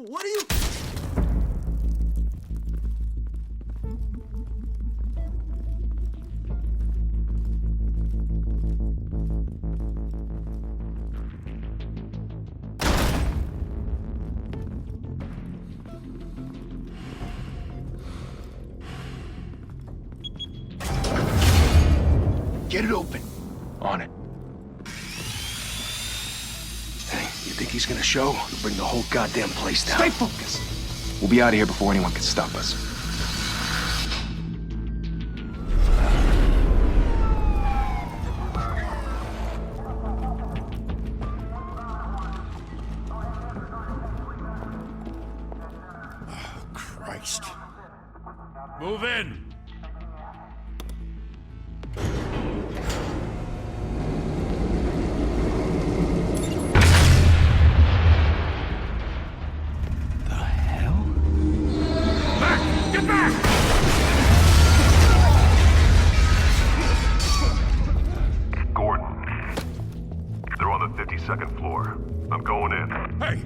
What are you... Get it open. On it. Hey, you think he's gonna show? He'll bring the whole goddamn place down. Stay focused! We'll be out of here before anyone can stop us. Oh, Christ. Move in! Second floor. I'm going in. Hey!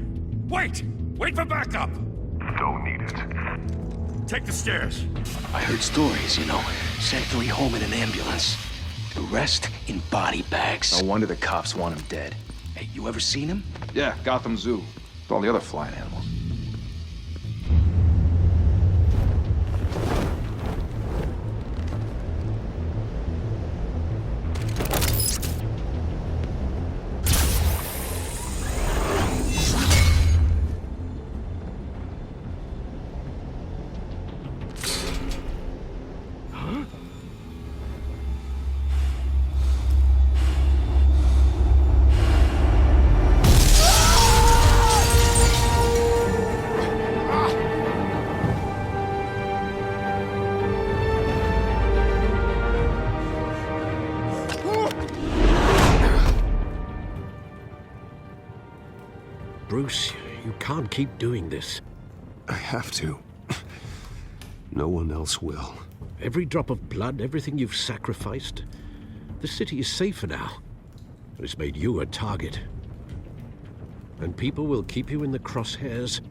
Wait! Wait for backup! Don't need it. Take the stairs. I heard stories, you know. Sent 3 home in an ambulance. The rest in body bags. No wonder the cops want him dead. Hey, you ever seen him? Yeah, Gotham Zoo. With all the other flying animals. Bruce, you can't keep doing this. I have to. No one else will. Every drop of blood, everything you've sacrificed. The city is safer now. It's made you a target. And people will keep you in the crosshairs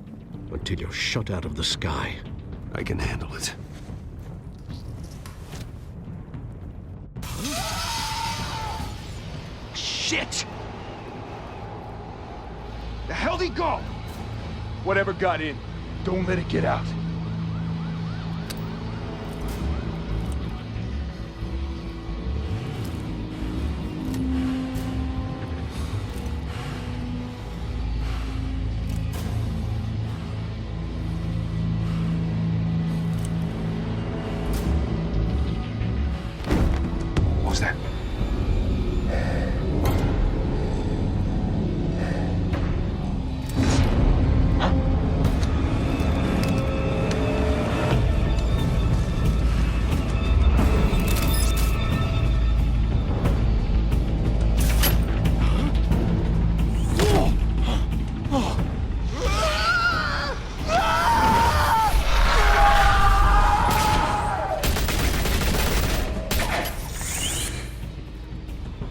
until you're shot out of the sky. I can handle it. Shit! The hell'd he go? Whatever got in, don't let it get out. What was that?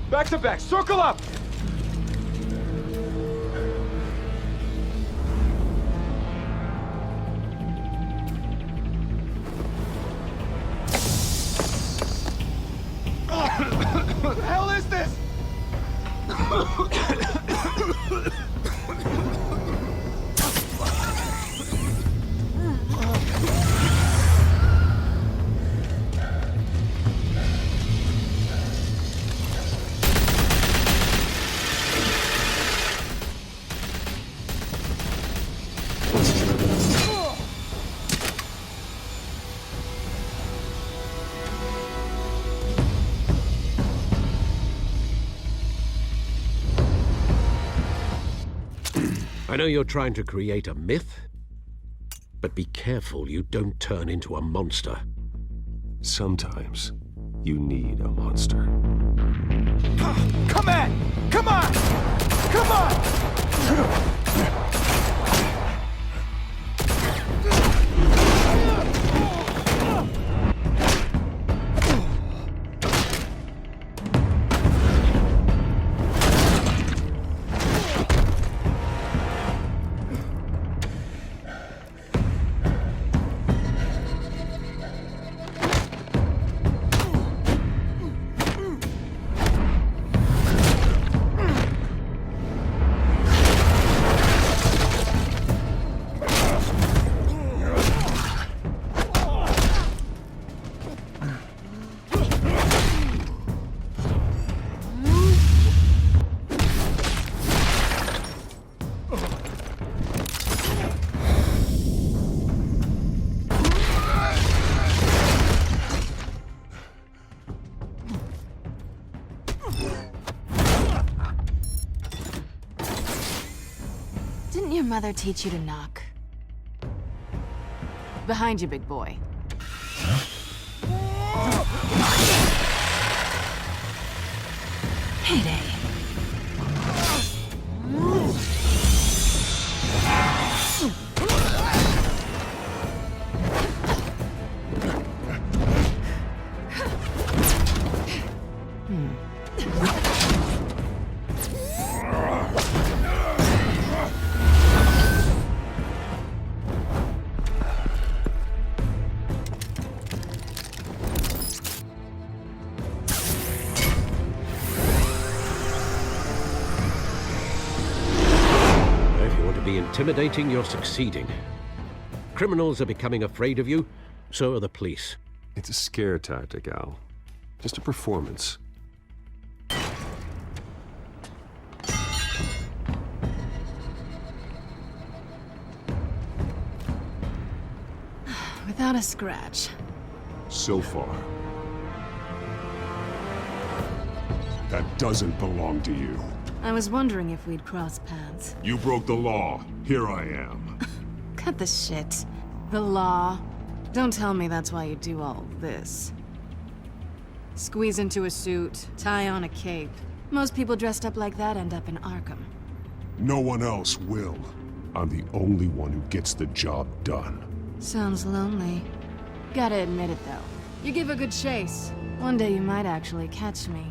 Back to back, circle up! What the hell is this? I know you're trying to create a myth, but be careful you don't turn into a monster. Sometimes you need a monster. Come on! Come on! Come on! Didn't your mother teach you to knock? Behind you, big boy. Payday. Intimidating, you're succeeding. Criminals are becoming afraid of you, so are the police. It's a scare tactic, Al. Just a performance. Without a scratch. So far. That doesn't belong to you. I was wondering if we'd cross paths. You broke the law. Here I am. Cut the shit. The law. Don't tell me that's why you do all this. Squeeze into a suit, tie on a cape. Most people dressed up like that end up in Arkham. No one else will. I'm the only one who gets the job done. Sounds lonely. Gotta admit it, though. You give a good chase. One day you might actually catch me.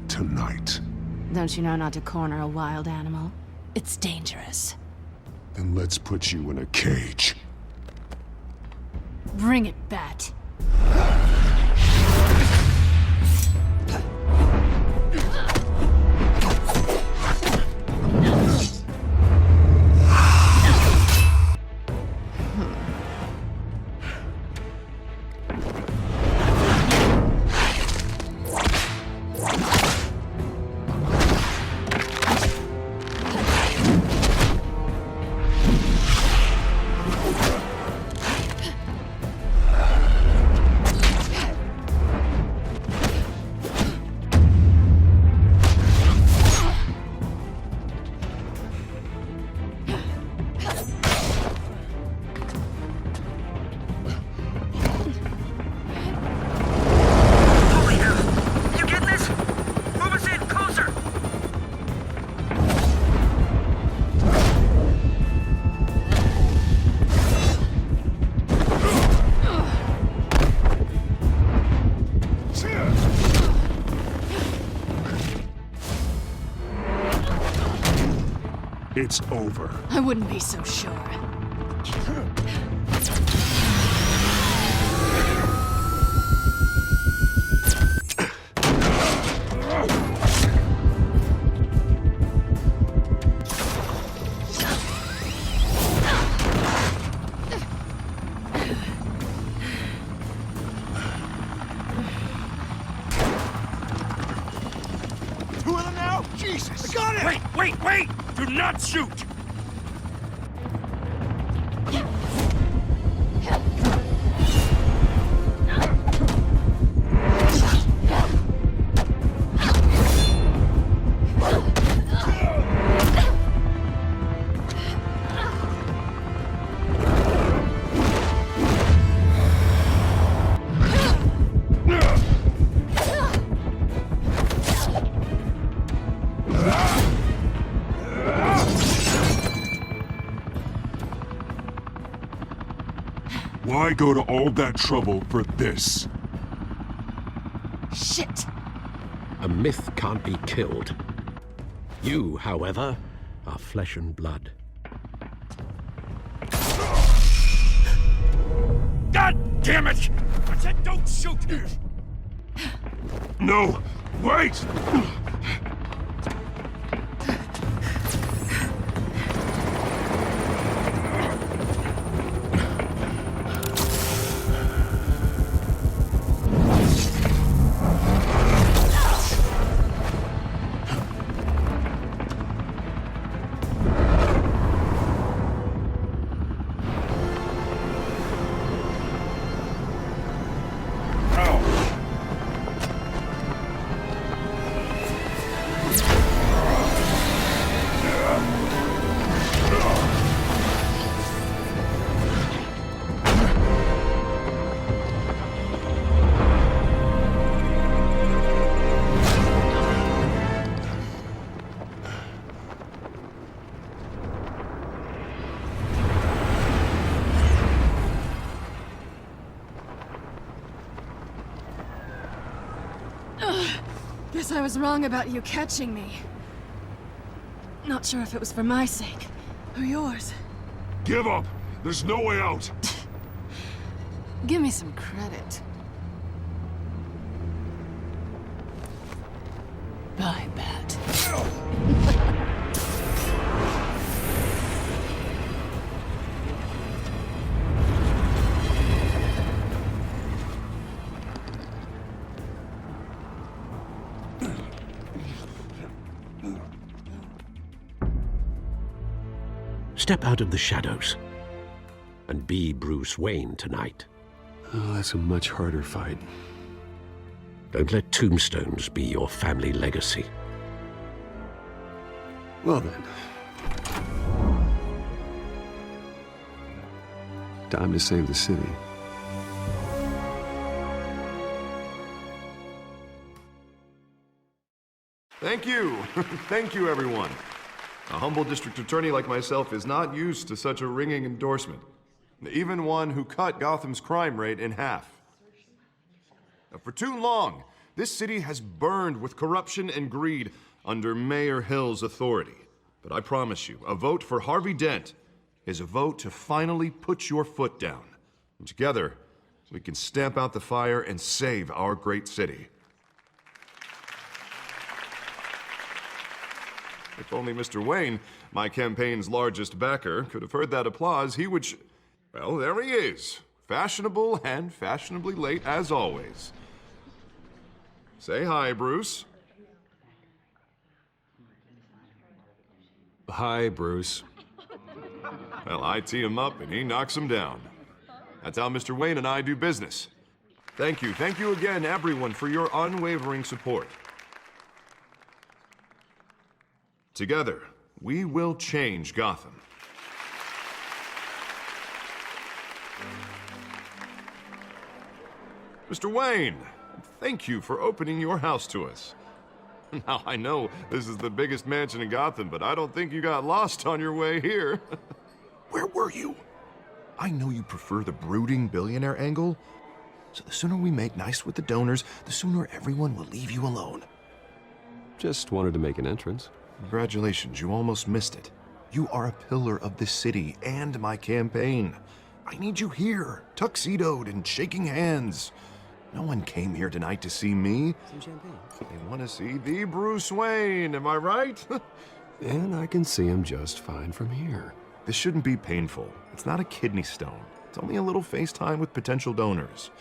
Tonight. Don't you know not to corner a wild animal? It's dangerous. Then let's put you in a cage. Bring it, Bat. It's over. I wouldn't be so sure. Two of them now? Jesus! I got it! Wait! Do not shoot! Why go to all that trouble for this? Shit! A myth can't be killed. You, however, are flesh and blood. God damn it! I said don't shoot! No! Wait! I was wrong about you catching me. Not sure if it was for my sake, or yours. Give up! There's no way out! Give me some credit. Bye, Bat. Step out of the shadows and be Bruce Wayne tonight. Oh, that's a much harder fight. Don't let tombstones be your family legacy. Well then. Time to save the city. Thank you. Thank you, everyone. A humble district attorney like myself is not used to such a ringing endorsement. Even one who cut Gotham's crime rate in half. For too long, this city has burned with corruption and greed under Mayor Hill's authority. But I promise you, a vote for Harvey Dent is a vote to finally put your foot down. And together, we can stamp out the fire and save our great city. If only Mr. Wayne, my campaign's largest backer, could have heard that applause, he would well, there he is. Fashionable and fashionably late as always. Say hi, Bruce. Hi, Bruce. Well, I tee him up and he knocks him down. That's how Mr. Wayne and I do business. Thank you again, everyone, for your unwavering support. Together, we will change Gotham. Mr. Wayne, thank you for opening your house to us. Now, I know this is the biggest mansion in Gotham, but I don't think you got lost on your way here. Where were you? I know you prefer the brooding billionaire angle, so the sooner we make nice with the donors, the sooner everyone will leave you alone. Just wanted to make an entrance. Congratulations, you almost missed it. You are a pillar of this city and my campaign. I need you here, tuxedoed and shaking hands. No one came here tonight to see me. Some champagne. They want to see the Bruce Wayne, am I right? And I can see him just fine from here. This shouldn't be painful. It's not a kidney stone. It's only a little FaceTime with potential donors.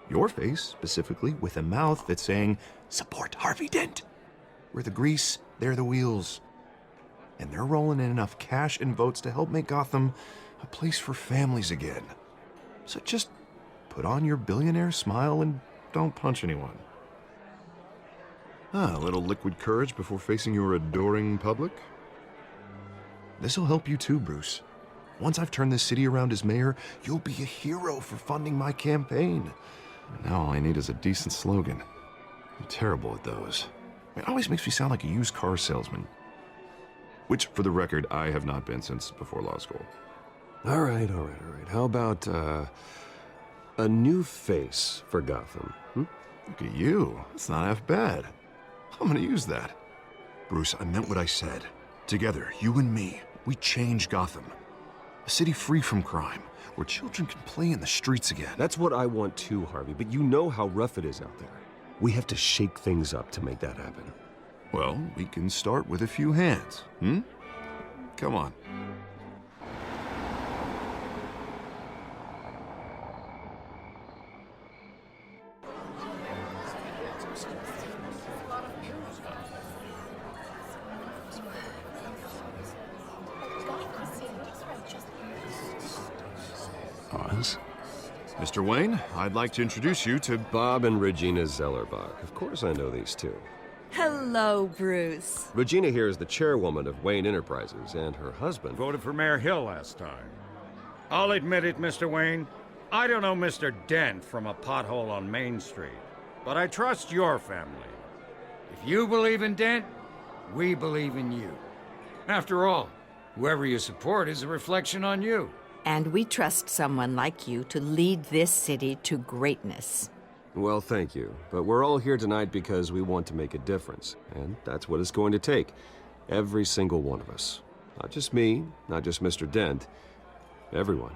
Your face, specifically, with a mouth that's saying, support Harvey Dent. We're the grease, they're the wheels. And they're rolling in enough cash and votes to help make Gotham a place for families again. So just put on your billionaire smile and don't punch anyone. A little liquid courage before facing your adoring public. This'll help you too, Bruce. Once I've turned this city around as mayor, you'll be a hero for funding my campaign. Now all I need is a decent slogan. I'm terrible at those. It always makes me sound like a used car salesman. Which, for the record, I have not been since before law school. All right. How about, a new face for Gotham? Look at you. It's not half bad. I'm gonna use that. Bruce, I meant what I said. Together, you and me, we change Gotham. A city free from crime, where children can play in the streets again. That's what I want too, Harvey, but you know how rough it is out there. We have to shake things up to make that happen. Well, we can start with a few hands, Come on. Oz? Mr. Wayne, I'd like to introduce you to Bob and Regina Zellerbach. Of course I know these two. Hello, Bruce. Regina here is the chairwoman of Wayne Enterprises, and her husband... Voted for Mayor Hill last time. I'll admit it, Mr. Wayne. I don't know Mr. Dent from a pothole on Main Street, but I trust your family. If you believe in Dent, we believe in you. After all, whoever you support is a reflection on you. And we trust someone like you to lead this city to greatness. Well, thank you. But we're all here tonight because we want to make a difference. And that's what it's going to take. Every single one of us. Not just me, not just Mr. Dent. Everyone.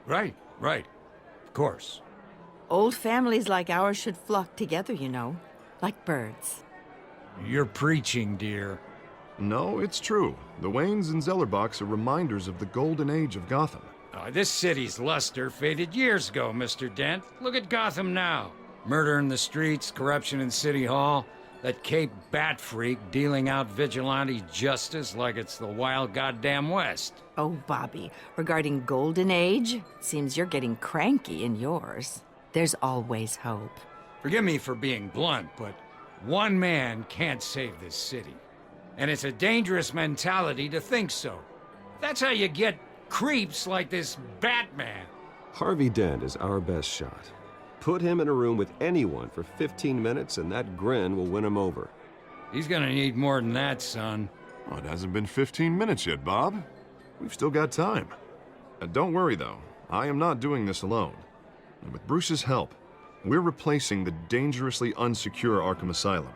Right. Of course. Old families like ours should flock together, you know. Like birds. You're preaching, dear. No, it's true. The Waynes and Zellerbachs are reminders of the golden age of Gotham. This city's luster faded years ago, Mr. Dent. Look at Gotham now. Murder in the streets, corruption in City Hall, that Cape Bat freak dealing out vigilante justice like it's the wild goddamn West. Oh, Bobby, regarding Golden Age, seems you're getting cranky in yours. There's always hope. Forgive me for being blunt, but one man can't save this city. And it's a dangerous mentality to think so. That's how you get creeps like this Batman. Harvey Dent is our best shot. Put him in a room with anyone for 15 minutes and that grin will win him over. He's gonna need more than that, son. Oh, it hasn't been 15 minutes yet, Bob. We've still got time. Don't worry, though. I am not doing this alone. And with Bruce's help, we're replacing the dangerously unsecure Arkham Asylum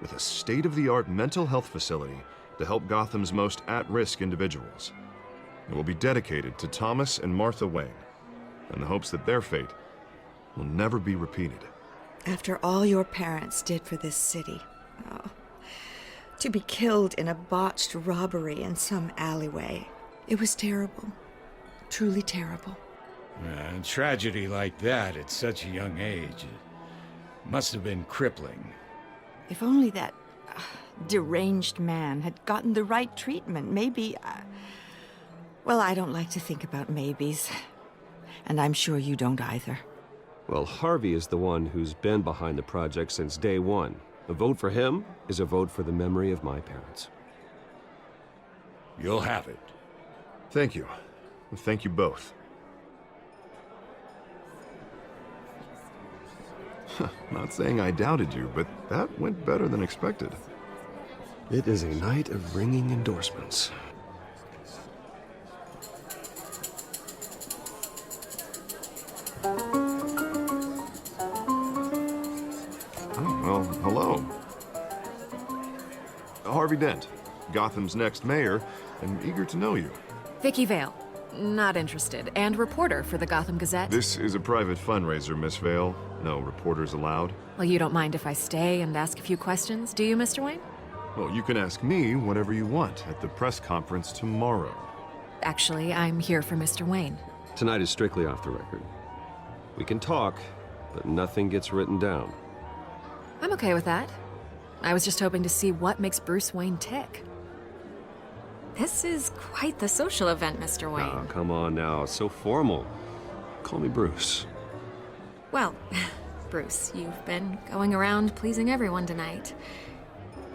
with a state-of-the-art mental health facility to help Gotham's most at-risk individuals. It will be dedicated to Thomas and Martha Wayne, in the hopes that their fate will never be repeated. After all your parents did for this city, to be killed in a botched robbery in some alleyway, it was terrible. Truly terrible. A tragedy like that at such a young age, it must have been crippling. If only that deranged man had gotten the right treatment, maybe... Well, I don't like to think about maybes. And I'm sure you don't either. Well, Harvey is the one who's been behind the project since day one. A vote for him is a vote for the memory of my parents. You'll have it. Thank you. Thank you both. Not saying I doubted you, but that went better than expected. It is a night of ringing endorsements. Oh, well, hello. Harvey Dent, Gotham's next mayor, and eager to know you. Vicky Vale. Not interested. And reporter for the Gotham Gazette. This is a private fundraiser, Miss Vale. No reporters allowed. Well, you don't mind if I stay and ask a few questions, do you, Mr. Wayne? Well, you can ask me whatever you want at the press conference tomorrow. Actually, I'm here for Mr. Wayne. Tonight is strictly off the record. We can talk, but nothing gets written down. I'm okay with that. I was just hoping to see what makes Bruce Wayne tick. This is quite the social event, Mr. Wayne. Oh, come on now. It's so formal. Call me Bruce. Well, Bruce, you've been going around pleasing everyone tonight.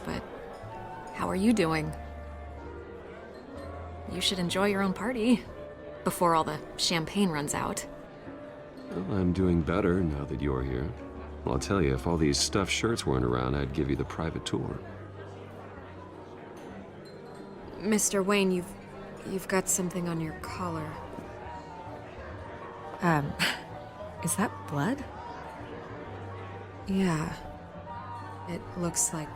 But how are you doing? You should enjoy your own party before all the champagne runs out. Well, I'm doing better now that you're here. Well, I'll tell you, if all these stuffed shirts weren't around, I'd give you the private tour. Mr. Wayne, you've got something on your collar. Is that blood? Yeah. It looks like...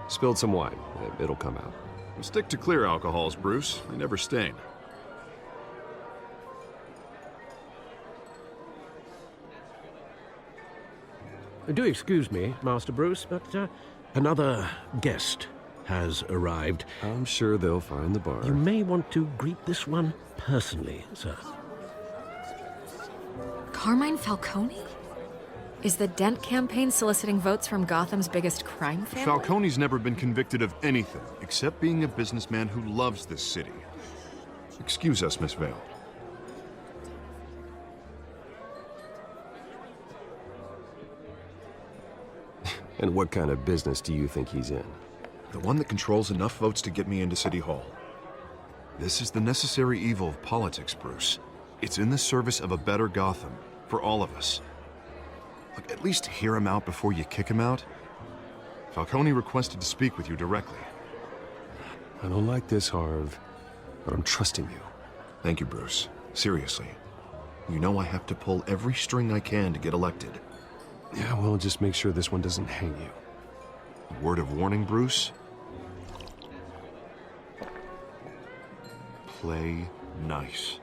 Spilled some wine. It'll come out. Stick to clear alcohols, Bruce. They never stain. Do excuse me, Master Bruce, but another guest has arrived. I'm sure they'll find the bar. You may want to greet this one personally, sir. Carmine Falcone? Is the Dent campaign soliciting votes from Gotham's biggest crime family? Falcone's never been convicted of anything except being a businessman who loves this city. Excuse us, Miss Vale. And what kind of business do you think he's in? The one that controls enough votes to get me into City Hall. This is the necessary evil of politics, Bruce. It's in the service of a better Gotham, for all of us. Look, at least hear him out before you kick him out. Falcone requested to speak with you directly. I don't like this, Harv, but I'm trusting you. Thank you, Bruce. Seriously. You know I have to pull every string I can to get elected. Yeah, well, just make sure this one doesn't hang you. A word of warning, Bruce? Play nice.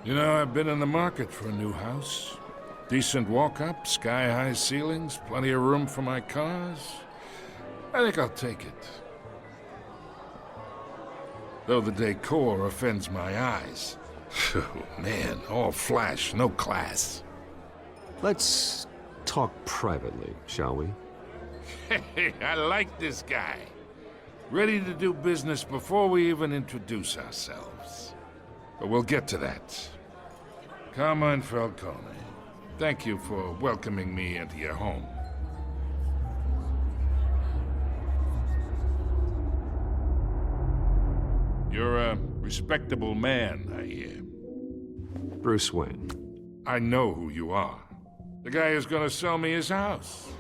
You know, I've been in the market for a new house. Decent walk-up, sky-high ceilings, plenty of room for my cars. I think I'll take it. Though the decor offends my eyes. Oh, man, all flash, no class. Let's talk privately, shall we? Hey, I like this guy. Ready to do business before we even introduce ourselves. But we'll get to that. Carmine Falcone, thank you for welcoming me into your home. You're a respectable man, I hear. Bruce Wayne. I know who you are. The guy who's gonna sell me his house.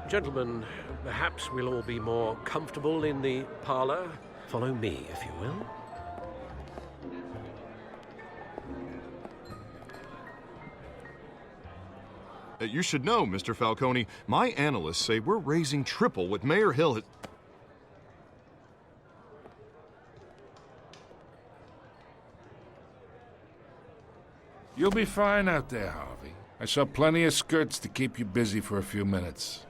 Gentlemen, perhaps we'll all be more comfortable in the parlor. Follow me, if you will. You should know, Mr. Falcone, my analysts say we're raising triple what Mayor Hill has... You'll be fine out there, Harvey. I saw plenty of skirts to keep you busy for a few minutes.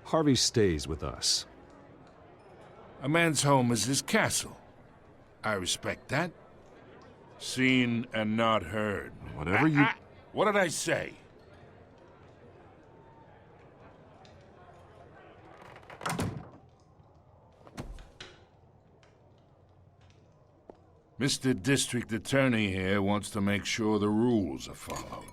Harvey stays with us. A man's home is his castle. I respect that. Seen and not heard. Whatever you... What did I say? Mr. District Attorney here wants to make sure the rules are followed.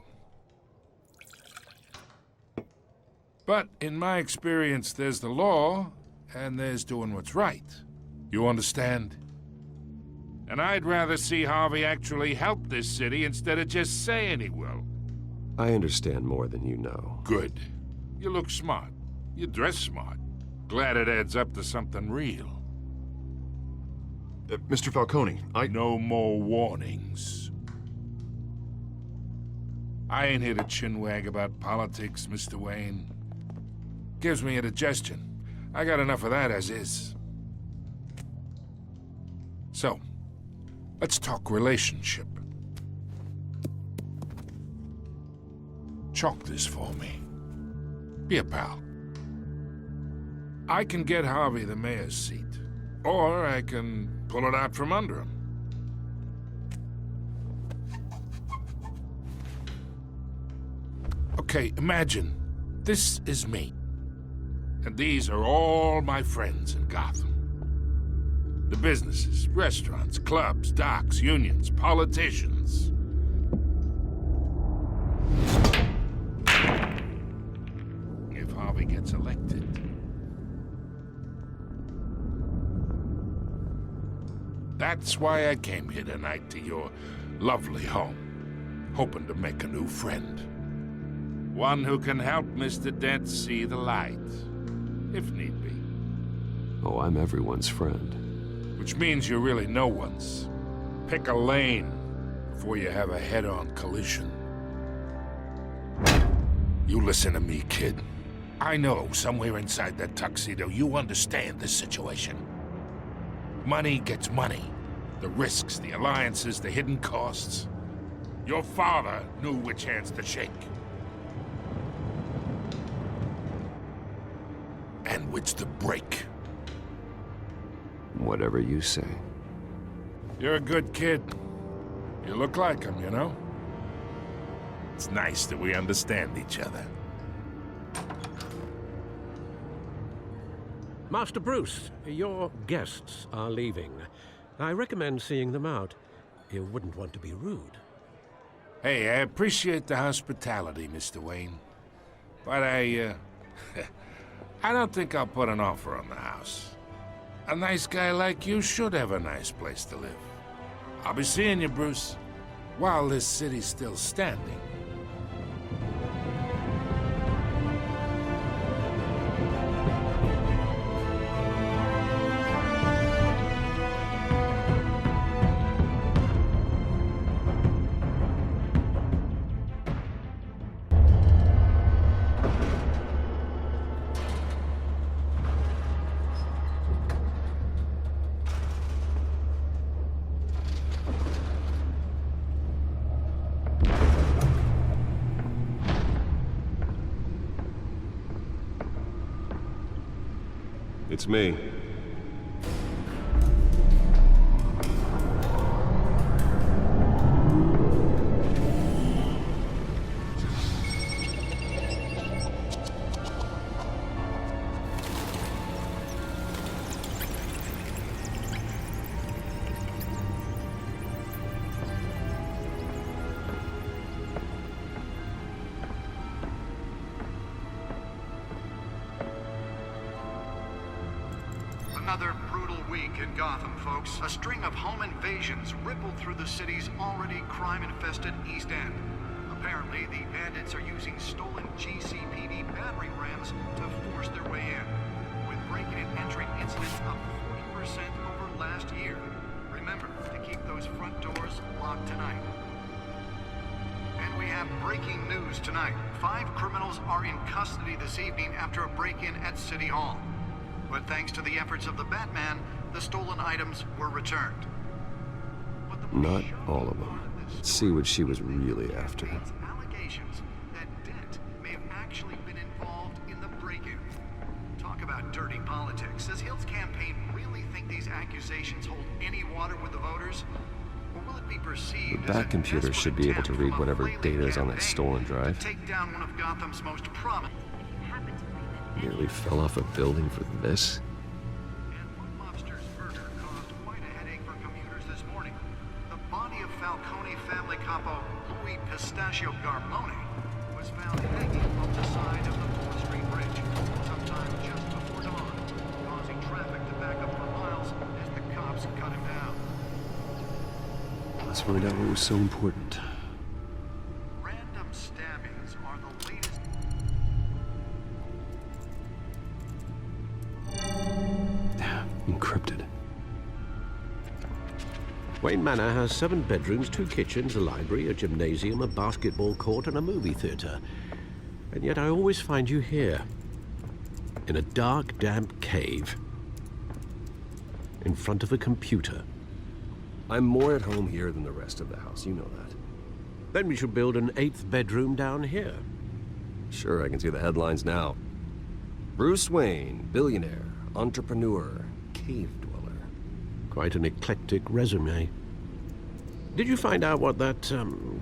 But in my experience, there's the law, and there's doing what's right. You understand? And I'd rather see Harvey actually help this city instead of just saying he will. I understand more than you know. Good. You look smart. You dress smart. Glad it adds up to something real. Mr. Falcone, No more warnings. I ain't here to chinwag about politics, Mr. Wayne. Gives me indigestion. I got enough of that as is. So, let's talk relationship. Chalk this for me. Be a pal. I can get Harvey the mayor's seat, or I can pull it out from under him. Okay, imagine this is me. And these are all my friends in Gotham. The businesses, restaurants, clubs, docks, unions, politicians. If Harvey gets elected, that's why I came here tonight to your lovely home, hoping to make a new friend. One who can help Mr. Dent see the light, if need be. Oh, I'm everyone's friend. Which means you're really no one's. Pick a lane before you have a head-on collision. You listen to me, kid. I know somewhere inside that tuxedo you understand this situation. Money gets money. The risks, the alliances, the hidden costs. Your father knew which hands to shake. And which to break. Whatever you say. You're a good kid. You look like him, you know? It's nice that we understand each other. Master Bruce, your guests are leaving. I recommend seeing them out. You wouldn't want to be rude. Hey, I appreciate the hospitality, Mr. Wayne. But I don't think I'll put an offer on the house. A nice guy like you should have a nice place to live. I'll be seeing you, Bruce, while this city's still standing. It's me. Another brutal week in Gotham, folks. A string of home invasions rippled through the city's already crime-infested East End. Apparently, the bandits are using stolen GCPD battering rams to force their way in, with breaking and entering incidents up 40% over last year. Remember to keep those front doors locked tonight. And we have breaking news tonight. 5 criminals are in custody this evening after a break-in at City Hall. But thanks to the efforts of the Batman, the stolen items were returned. Not all of them. Let's see what she was really after. Allegations that Dent may have actually been involved in the break-in. Talk about dirty politics. Does Hill's campaign really think these accusations hold any water with the voters? Or will it be perceived The Bat computer should be able to read whatever data is on that stolen drive. Take down one of Gotham's most prominent. Nearly fell off a building for this? And one mobster's murder caused quite a headache for commuters this morning. The body of Falcone family capo Louis Pistachio Garmone was found hanging off the side of the 4th Street Bridge sometime just before dawn, causing traffic to back up for miles as the cops cut him down. Let's find out what was so important. Random stabbings are the latest. Encrypted. Wayne Manor has 7 bedrooms, 2 kitchens, a library, a gymnasium, a basketball court, and a movie theater. And yet I always find you here. In a dark, damp cave. In front of a computer. I'm more at home here than the rest of the house, you know that. Then we should build an 8th bedroom down here. Sure, I can see the headlines now. Bruce Wayne, billionaire, entrepreneur, cave dweller. Quite an eclectic resume. Did you find out what that,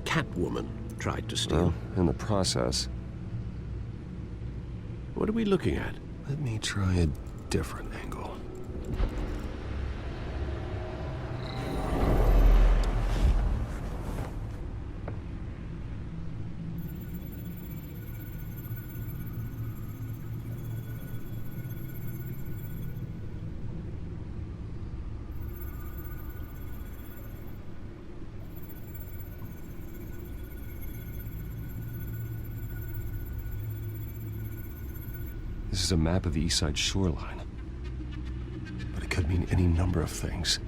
Catwoman tried to steal? Well, in the process. What are we looking at? Let me try a different angle. This is a map of the East Side shoreline. But it could mean any number of things.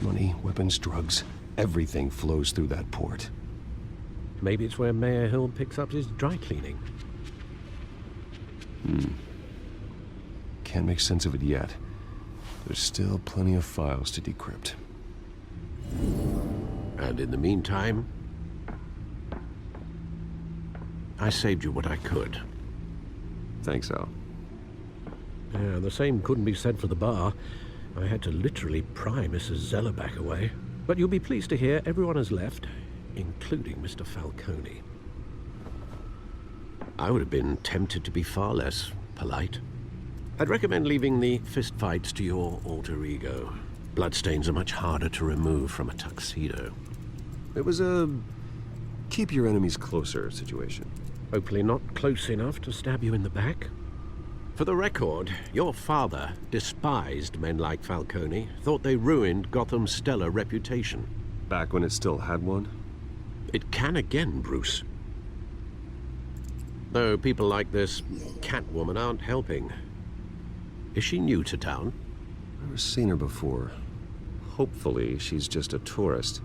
Money, weapons, drugs, everything flows through that port. Maybe it's where Mayor Hill picks up his dry cleaning. Can't make sense of it yet. There's still plenty of files to decrypt. And in the meantime, I saved you what I could. Thanks, Al. Yeah, the same couldn't be said for the bar. I had to literally pry Mrs. Zeller back away. But you'll be pleased to hear everyone has left, including Mr. Falcone. I would have been tempted to be far less polite. I'd recommend leaving the fistfights to your alter ego. Bloodstains are much harder to remove from a tuxedo. It was a keep your enemies closer situation. Hopefully not close enough to stab you in the back. For the record, your father despised men like Falcone, thought they ruined Gotham's stellar reputation. Back when it still had one? It can again, Bruce. Though people like this Catwoman aren't helping. Is she new to town? I've never seen her before. Hopefully, she's just a tourist.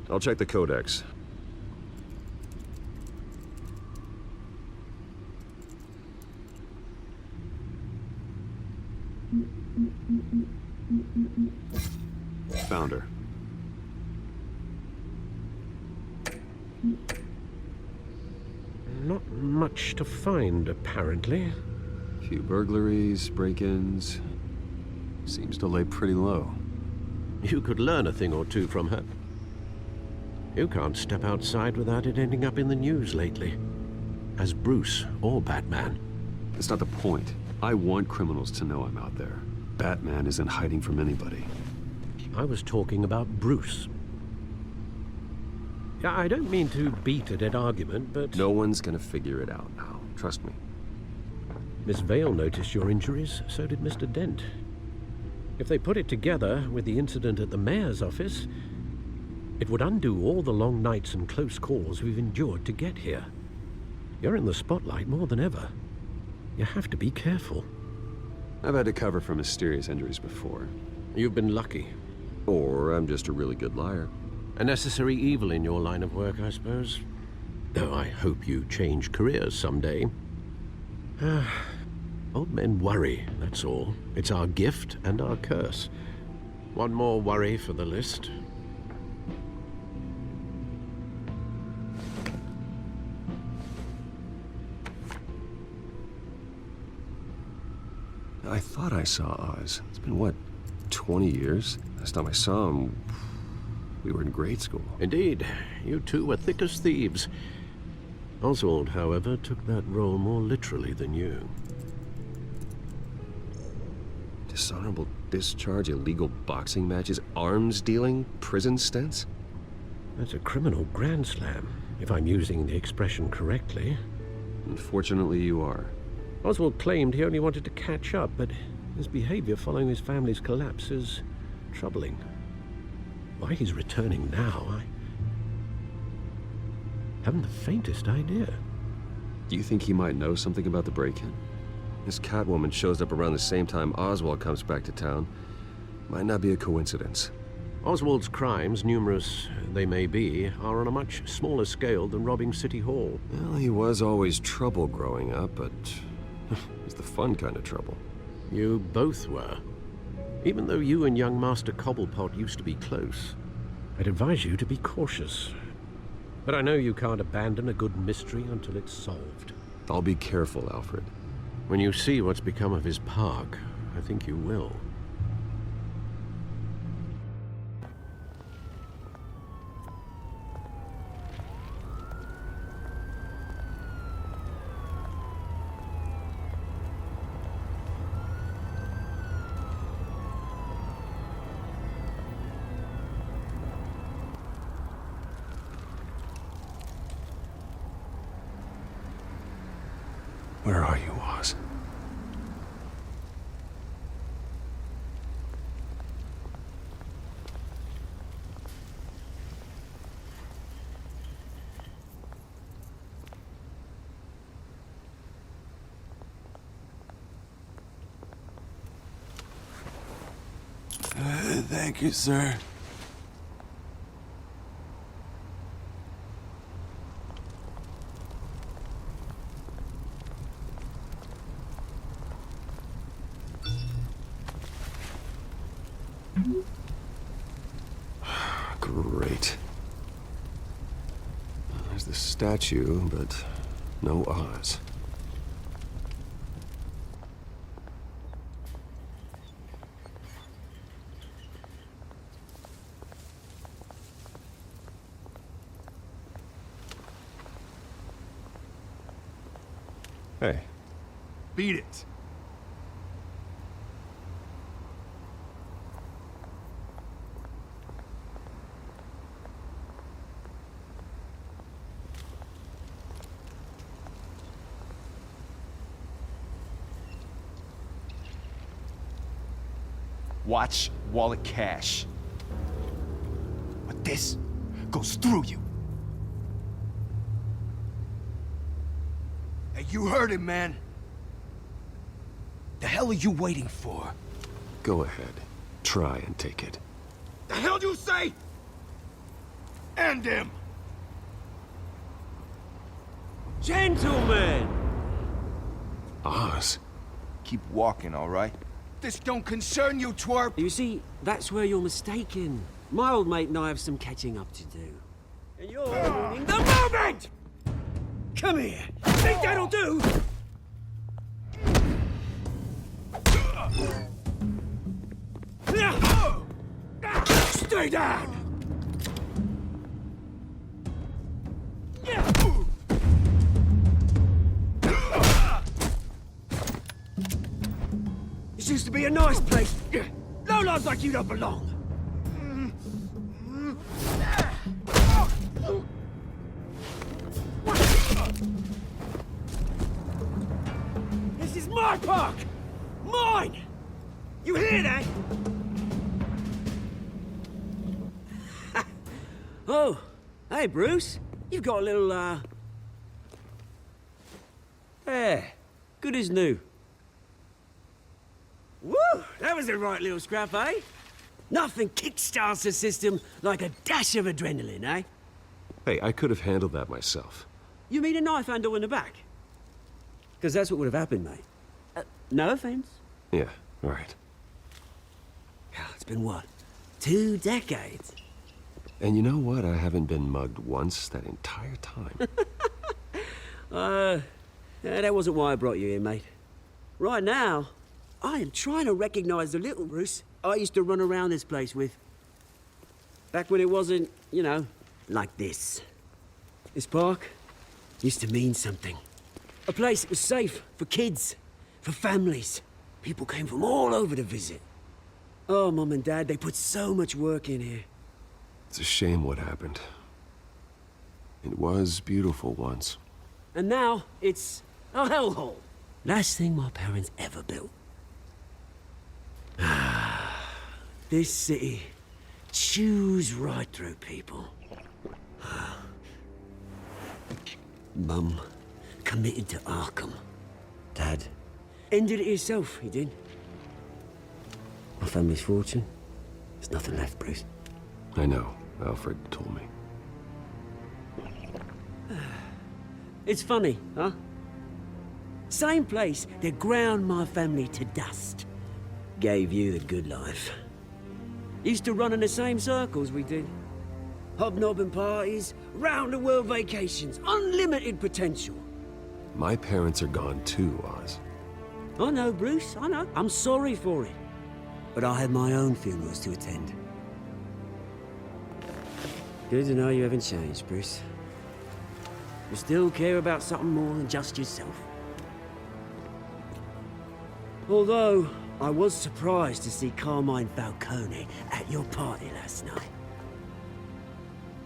I'll check the codex. Found her. Not much to find, apparently. Few burglaries, break-ins. Seems to lay pretty low. You could learn a thing or two from her. You can't step outside without it ending up in the news lately. As Bruce or Batman. That's not the point. I want criminals to know I'm out there. Batman isn't hiding from anybody. I was talking about Bruce. Yeah, I don't mean to beat a dead argument, but... No one's gonna figure it out now. Trust me. Miss Vale noticed your injuries, so did Mr. Dent. If they put it together with the incident at the mayor's office, it would undo all the long nights and close calls we've endured to get here. You're in the spotlight more than ever. You have to be careful. I've had to cover for mysterious injuries before. You've been lucky. Or I'm just a really good liar. A necessary evil in your line of work, I suppose. Though I hope you change careers someday. Old men worry, that's all. It's our gift and our curse. One more worry for the list. I thought I saw Oz. It's been, what, 20 years? Last time I saw him, we were in grade school. Indeed. You two were thick as thieves. Oswald, however, took that role more literally than you. Dishonorable discharge, illegal boxing matches, arms dealing, prison stints? That's a criminal grand slam, if I'm using the expression correctly. Unfortunately, you are. Oswald claimed he only wanted to catch up, but his behavior following his family's collapse is troubling. Why he's returning now, I haven't the faintest idea. Do you think he might know something about the break-in? This Catwoman shows up around the same time Oswald comes back to town. Might not be a coincidence. Oswald's crimes, numerous they may be, are on a much smaller scale than robbing City Hall. Well, he was always trouble growing up, but it's the fun kind of trouble. You both were. Even though you and young Master Cobblepot used to be close, I'd advise you to be cautious. But I know you can't abandon a good mystery until it's solved. I'll be careful, Alfred. When you see what's become of his park, I think you will. Where are you, Oz? Thank you, sir. Great. There's the statue, but no Oz. Hey. Beat it. Watch wallet cash. But this goes through you. Hey, you heard him, man. The hell are you waiting for? Go ahead. Try and take it. The hell do you say? End him! Gentlemen! Oz. Keep walking, all right? This don't concern you, twerp! You see, that's where you're mistaken. My old mate and I have some catching up to do. And you're ruining the moment! Come here! Think that'll do? Stay down! This used to be a nice place. No lives like you don't belong. This is my park! Mine! You hear that? Oh, hey, Bruce. You've got a little, Yeah, good as new. Woo! That was a right little scrap, eh? Nothing kickstarts the system like a dash of adrenaline, eh? Hey, I could have handled that myself. You mean a knife handle in the back? Because that's what would have happened, mate. No offense. Yeah, all right. It's been what? 2 decades? And you know what? I haven't been mugged once that entire time. That wasn't why I brought you here, mate. Right now, I am trying to recognize the little Bruce I used to run around this place with. Back when it wasn't, you know, like this. This park used to mean something. A place that was safe for kids, for families. People came from all over to visit. Oh, Mum and Dad, they put so much work in here. It's a shame what happened. It was beautiful once. And now, it's a hellhole. Last thing my parents ever built. This city chews right through people. Mum committed to Arkham. Dad ended it himself, he did. My family's fortune. There's nothing left, Bruce. I know. Alfred told me. It's funny, huh? Same place that ground my family to dust. Gave you the good life. Used to run in the same circles we did. Hobnobbing parties, round-the-world vacations, unlimited potential. My parents are gone too, Oz. I know, Bruce, I know. I'm sorry for it. But I had my own funerals to attend. Good to know you haven't changed, Bruce. You still care about something more than just yourself. Although, I was surprised to see Carmine Falcone at your party last night.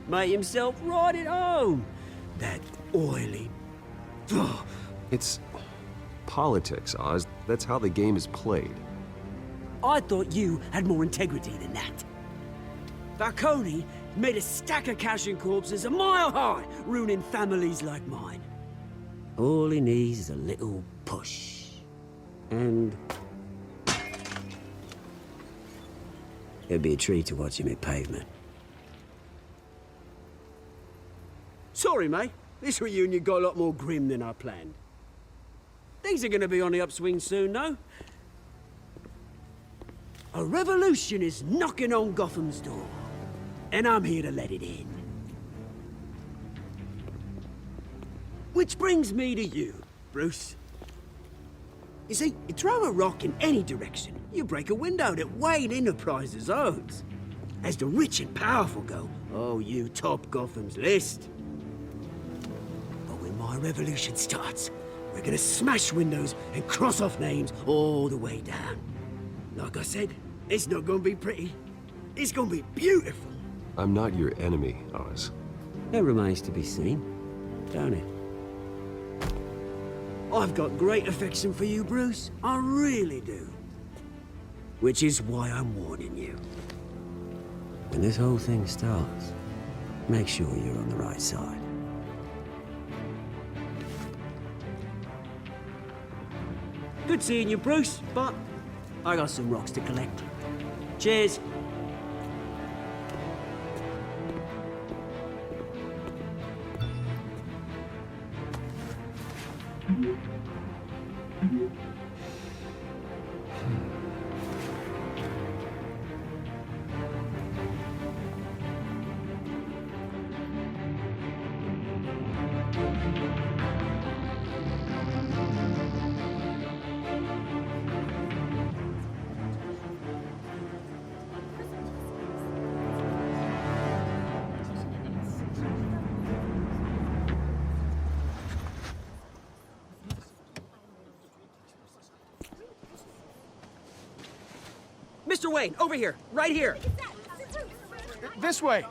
Made himself right at home. That oily... It's politics, Oz. That's how the game is played. I thought you had more integrity than that. Falcone made a stack of cash and corpses a mile high, ruining families like mine. All he needs is a little push. And... it'd be a treat to watch him hit pavement. Sorry, mate. This reunion got a lot more grim than I planned. Things are gonna be on the upswing soon, though. A revolution is knocking on Gotham's door. And I'm here to let it in. Which brings me to you, Bruce. You see, you throw a rock in any direction, you break a window that Wayne Enterprises owns. As the rich and powerful go, oh, you top Gotham's list. But when my revolution starts, we're gonna smash windows and cross off names all the way down. Like I said, it's not gonna be pretty. It's gonna be beautiful. I'm not your enemy, Oz. That remains to be seen, don't it? I've got great affection for you, Bruce. I really do. Which is why I'm warning you. When this whole thing starts, make sure you're on the right side. Good seeing you, Bruce, but I got some rocks to collect. Cheers. Mr. Wayne, over here, right here. This way.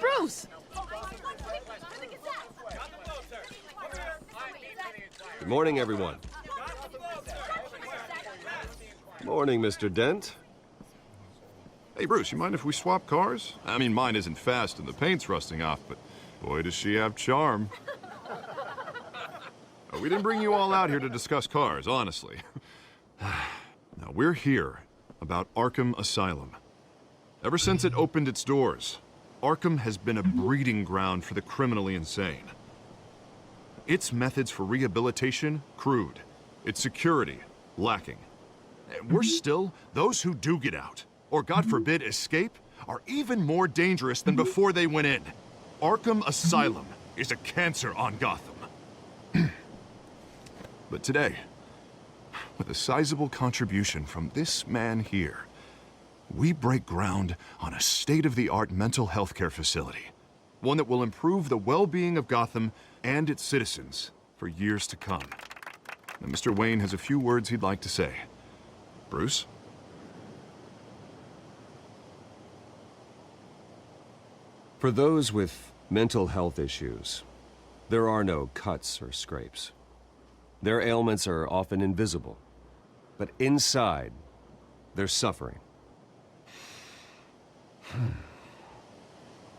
Bruce! Good morning, everyone. Morning, Mr. Dent. Hey, Bruce, you mind if we swap cars? I mean, mine isn't fast and the paint's rusting off, but boy, does she have charm. We didn't bring you all out here to discuss cars, honestly. Now, we're here about Arkham Asylum. Ever since it opened its doors, Arkham has been a breeding ground for the criminally insane. Its methods for rehabilitation, crude. Its security, lacking. Worse still, those who do get out, or God forbid escape, are even more dangerous than before they went in. Arkham Asylum is a cancer on Gotham. But today, with a sizable contribution from this man here, we break ground on a state-of-the-art mental health care facility. One that will improve the well-being of Gotham and its citizens for years to come. Now, Mr. Wayne has a few words he'd like to say. Bruce? For those with mental health issues, there are no cuts or scrapes. Their ailments are often invisible, but inside, they're suffering.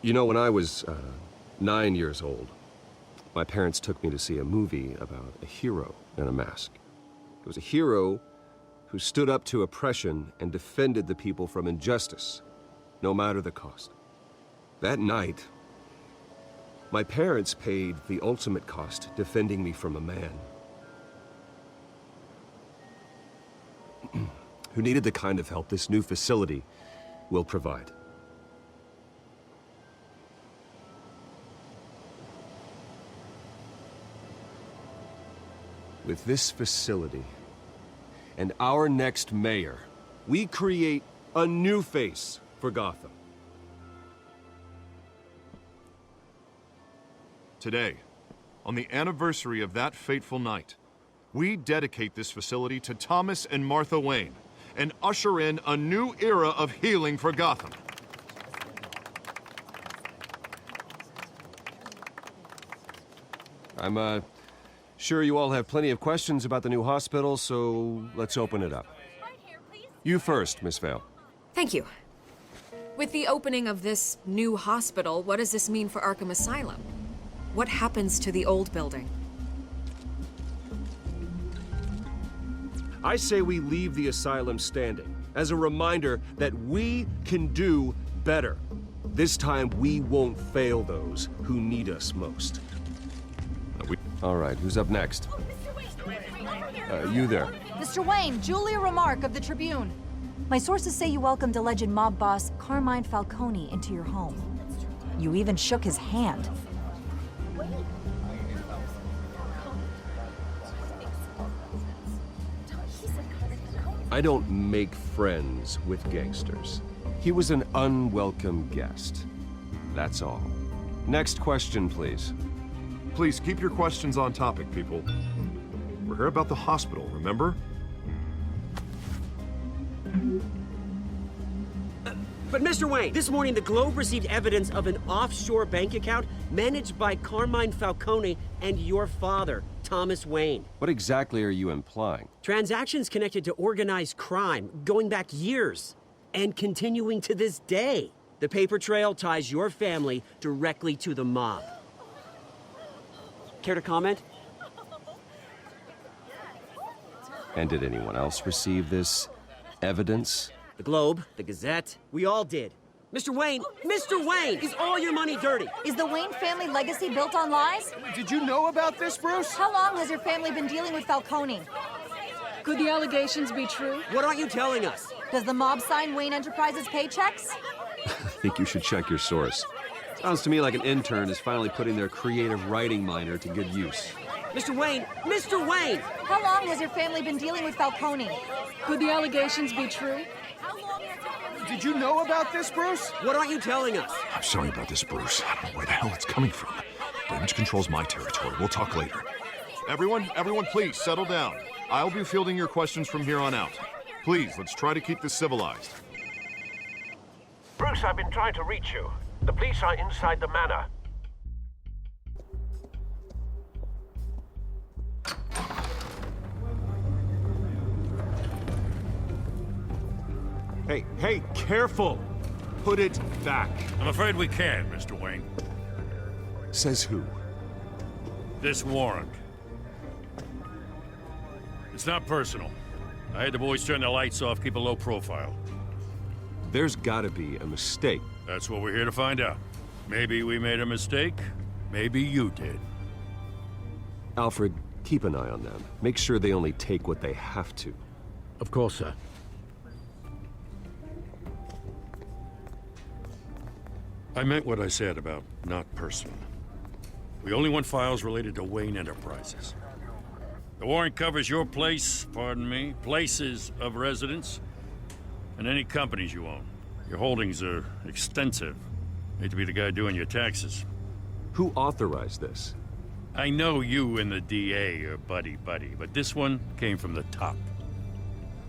You know, when I was 9 years old, my parents took me to see a movie about a hero in a mask. It was a hero who stood up to oppression and defended the people from injustice, no matter the cost. That night, my parents paid the ultimate cost defending me from a man who needed the kind of help this new facility will provide. With this facility and our next mayor, we create a new face for Gotham. Today, on the anniversary of that fateful night, we dedicate this facility to Thomas and Martha Wayne and usher in a new era of healing for Gotham. I'm sure you all have plenty of questions about the new hospital, so let's open it up. You first, Miss Vale. Thank you. With the opening of this new hospital, what does this mean for Arkham Asylum? What happens to the old building? I say we leave the asylum standing as a reminder that we can do better. This time, we won't fail those who need us most. All right, who's up next? You there. Mr. Wayne, Julia Remark of the Tribune. My sources say you welcomed alleged mob boss Carmine Falcone into your home. You even shook his hand. I don't make friends with gangsters. He was an unwelcome guest. That's all. Next question, please. Please keep your questions on topic, people. We're here about the hospital, remember? But Mr. Wayne, this morning the Globe received evidence of an offshore bank account managed by Carmine Falcone and your father, Thomas Wayne. What exactly are you implying? Transactions connected to organized crime going back years and continuing to this day. The paper trail ties your family directly to the mob. Care to comment? And did anyone else receive this evidence? The Globe, the Gazette, we all did. Mr. Wayne, is all your money dirty? Is the Wayne family legacy built on lies? Did you know about this, Bruce? How long has your family been dealing with Falcone? Could the allegations be true? What aren't you telling us? Does the mob sign Wayne Enterprises paychecks? I think you should check your source. Sounds to me like an intern is finally putting their creative writing minor to good use. Mr. Wayne! How long has your family been dealing with Falcone? Could the allegations be true? Did you know about this, Bruce? What aren't you telling us? I'm sorry about this, Bruce. I don't know where the hell it's coming from. Damage control's my territory. We'll talk later. Everyone, please, settle down. I'll be fielding your questions from here on out. Please, let's try to keep this civilized. Bruce, I've been trying to reach you. The police are inside the manor. Hey, careful! Put it back. I'm afraid we can't, Mr. Wayne. Says who? This warrant. It's not personal. I had the boys turn the lights off, keep a low profile. There's gotta be a mistake. That's what we're here to find out. Maybe we made a mistake. Maybe you did. Alfred, keep an eye on them. Make sure they only take what they have to. Of course, sir. I meant what I said about not personal. We only want files related to Wayne Enterprises. The warrant covers your place, pardon me, places of residence, and any companies you own. Your holdings are extensive. Hate to be the guy doing your taxes. Who authorized this? I know you and the DA are buddy-buddy, but this one came from the top.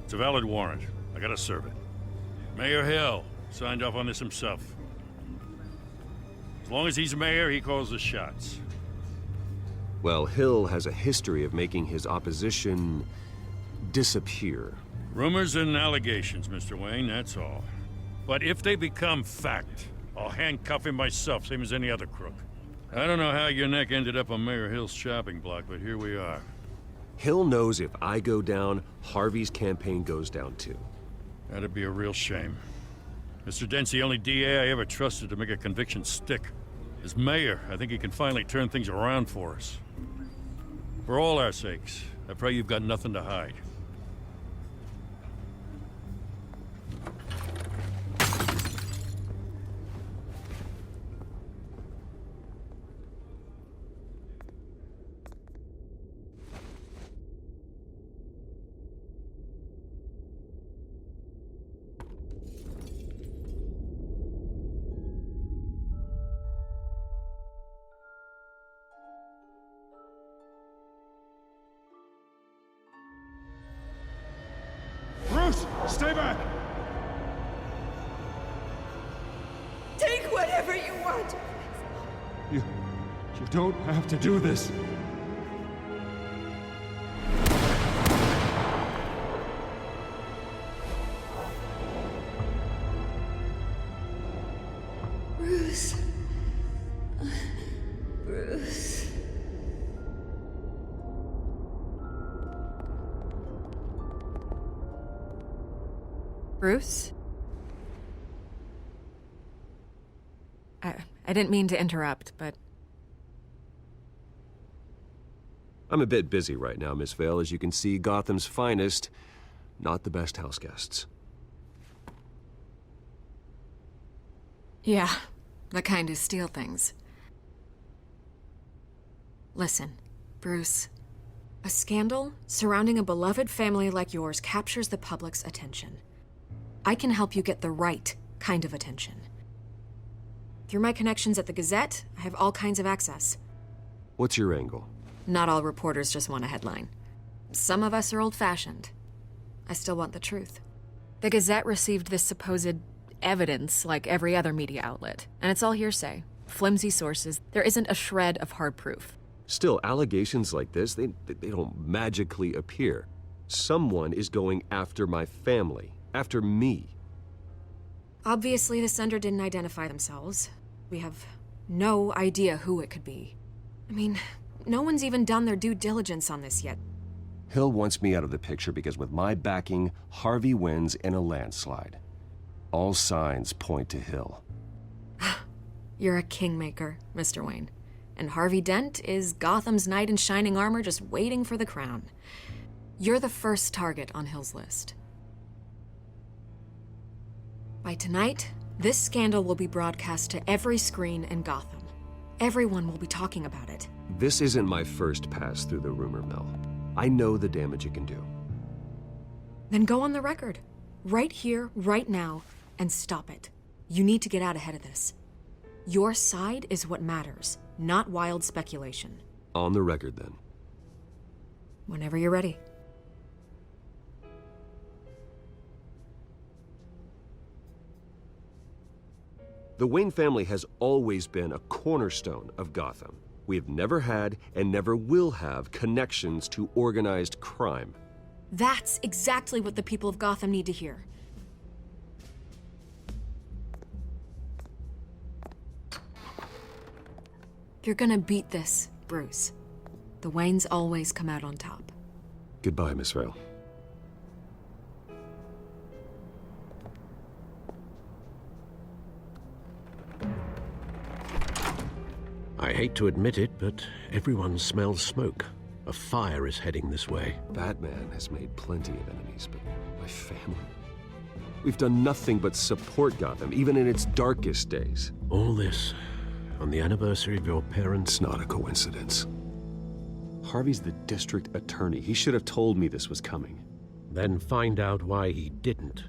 It's a valid warrant. I gotta serve it. Mayor Hill signed off on this himself. As long as he's mayor, he calls the shots. Well, Hill has a history of making his opposition disappear. Rumors and allegations, Mr. Wayne, that's all. But if they become fact, I'll handcuff him myself, same as any other crook. I don't know how your neck ended up on Mayor Hill's shopping block, but here we are. Hill knows if I go down, Harvey's campaign goes down too. That'd be a real shame. Mr. Dent's the only DA I ever trusted to make a conviction stick. As mayor, I think he can finally turn things around for us. For all our sakes, I pray you've got nothing to hide. Bruce, stay back! Take whatever you want. You don't have to do this. Bruce. Bruce. Bruce? I didn't mean to interrupt, but... I'm a bit busy right now, Miss Vale. As you can see, Gotham's finest, not the best house guests. Yeah, the kind who steal things. Listen, Bruce. A scandal surrounding a beloved family like yours captures the public's attention. I can help you get the right kind of attention. Through my connections at the Gazette, I have all kinds of access. What's your angle? Not all reporters just want a headline. Some of us are old-fashioned. I still want the truth. The Gazette received this supposed evidence like every other media outlet, and it's all hearsay. Flimsy sources. There isn't a shred of hard proof. Still, allegations like this, they don't magically appear. Someone is going after my family, after me. Obviously, the sender didn't identify themselves. We have no idea who it could be. I mean, no one's even done their due diligence on this yet. Hill wants me out of the picture because with my backing, Harvey wins in a landslide. All signs point to Hill. You're a kingmaker, Mr. Wayne. And Harvey Dent is Gotham's knight in shining armor just waiting for the crown. You're the first target on Hill's list. By tonight, this scandal will be broadcast to every screen in Gotham. Everyone will be talking about it. This isn't my first pass through the rumor mill. I know the damage it can do. Then go on the record. Right here, right now, and stop it. You need to get out ahead of this. Your side is what matters, not wild speculation. On the record, then. Whenever you're ready. The Wayne family has always been a cornerstone of Gotham. We have never had and never will have connections to organized crime. That's exactly what the people of Gotham need to hear. You're gonna beat this, Bruce. The Waynes always come out on top. Goodbye, Miss Vale. I hate to admit it, but everyone smells smoke. A fire is heading this way. Batman has made plenty of enemies, but my family? We've done nothing but support Gotham, even in its darkest days. All this on the anniversary of your parents'... It's not a coincidence. Harvey's the district attorney. He should have told me this was coming. Then find out why he didn't.